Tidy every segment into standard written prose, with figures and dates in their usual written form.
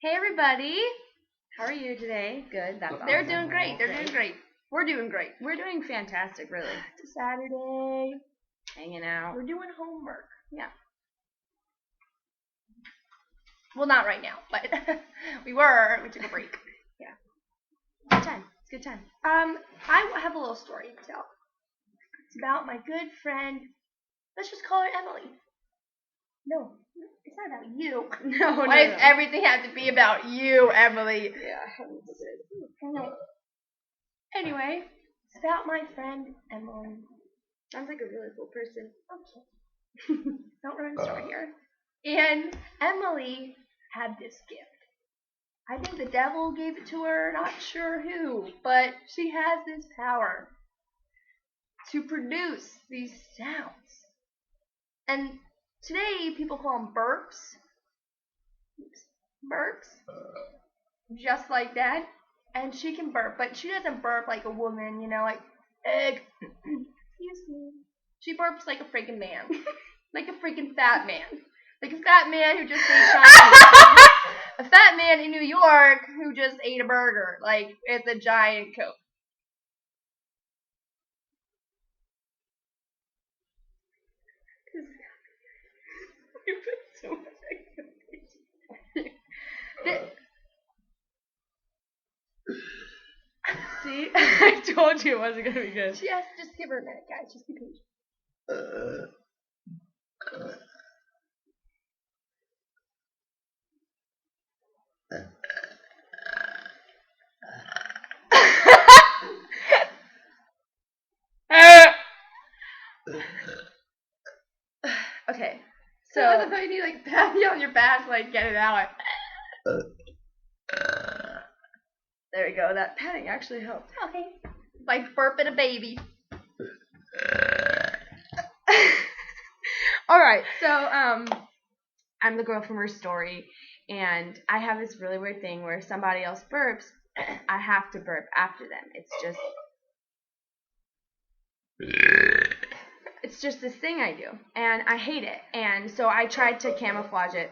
Hey everybody, how are you today? Good. That's awesome. They're doing great. They're doing great. We're doing great. We're doing fantastic, really. It's a Saturday. Hanging out. We're doing homework. Yeah. Well, not right now, but we were. We took a break. Good time. It's a good time. I have a little story to tell. It's about my good friend. Let's just call her Emily. No, it's not about you. No. Why does everything have to be about you, Emily? Yeah. No. Anyway, it's about my friend Emily. Sounds like a really cool person. Okay. Don't ruin the story here. And Emily had this gift. I think the devil gave it to her, not sure who, but she has this power to produce these sounds. And today people call them burps. Burps. Just like that. And she can burp, but she doesn't burp like a woman, like, egg. Excuse me. She burps like a freaking man. Like a freaking fat man. Like a fat man who just ate Chinese. A fat man in New York who just ate a burger, like, with a giant Coke. You put so much See? I told you it wasn't going to be good. Yes, just give her a minute, guys. Just be patient. Okay. So I thought you need like pat me on your back to like get it out. There we go. That patting actually helped. Okay. Like burping a baby. All right. So I'm the girl from her story, and I have this really weird thing where if somebody else burps, I have to burp after them. It's just this thing I do, and I hate it. And so I tried to camouflage it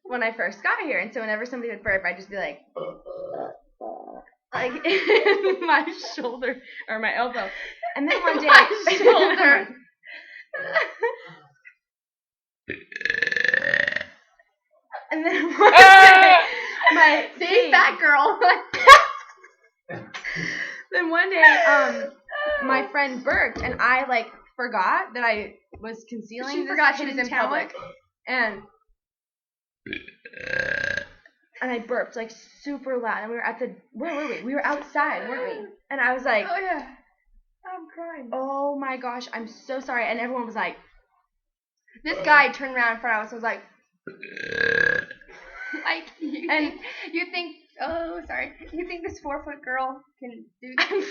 when I first got here. And so whenever somebody would burp, I'd just be like in my shoulder or my elbow. And then one day, my shoulder. And then one day, my fat girl. Then one day, my friend burped, and I forgot that I was concealing. She forgot she was in public, and I burped super loud. And we were where were we? We were outside, weren't we? And I was like, oh yeah, I'm crying. Oh my gosh, I'm so sorry. And everyone was like, this guy turned around in front of us and was like, you think this 4-foot girl can do that?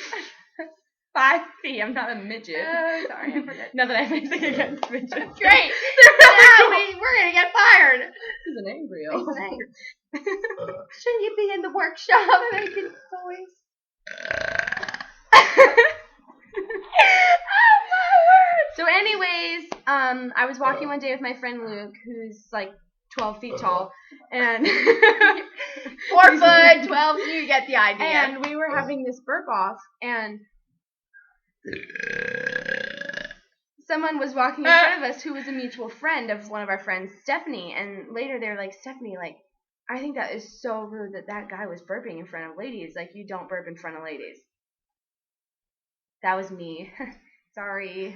5 feet. I'm not a midget. Oh, sorry, I forgot. Not that I have anything against midgets. That's great. We're gonna get fired. He's an angry elf. He's an angry. Shouldn't you be in the workshop making toys? Oh my word! So, anyways, I was walking one day with my friend Luke, who's 12 feet tall, and 4 foot, 12. You get the idea. And we were having this burp off, and someone was walking in front of us who was a mutual friend of one of our friends, Stephanie. And later they were like, Stephanie, I think that is so rude that guy was burping in front of ladies. You don't burp in front of ladies. That was me. Sorry.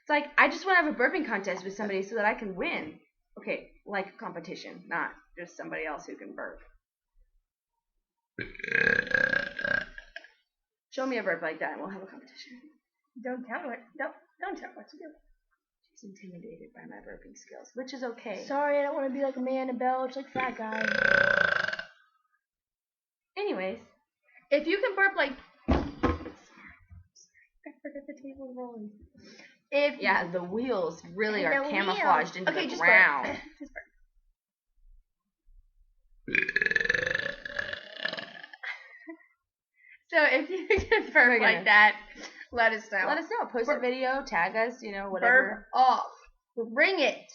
It's I just want to have a burping contest with somebody so that I can win. Okay, a competition, not just somebody else who can burp. Show me a burp like that and we'll have a competition. Don't tell me what to do. She's intimidated by my burping skills, which is okay. Sorry, I don't want to be like a man and belch like fat guy. Anyways, if you can burp I forgot the table rolling. The wheels really are camouflaged into the just ground. Burp. Just burp. So if you can burp like that, let us know. Let us know. Post a video, tag us, whatever. Burp off. Bring it.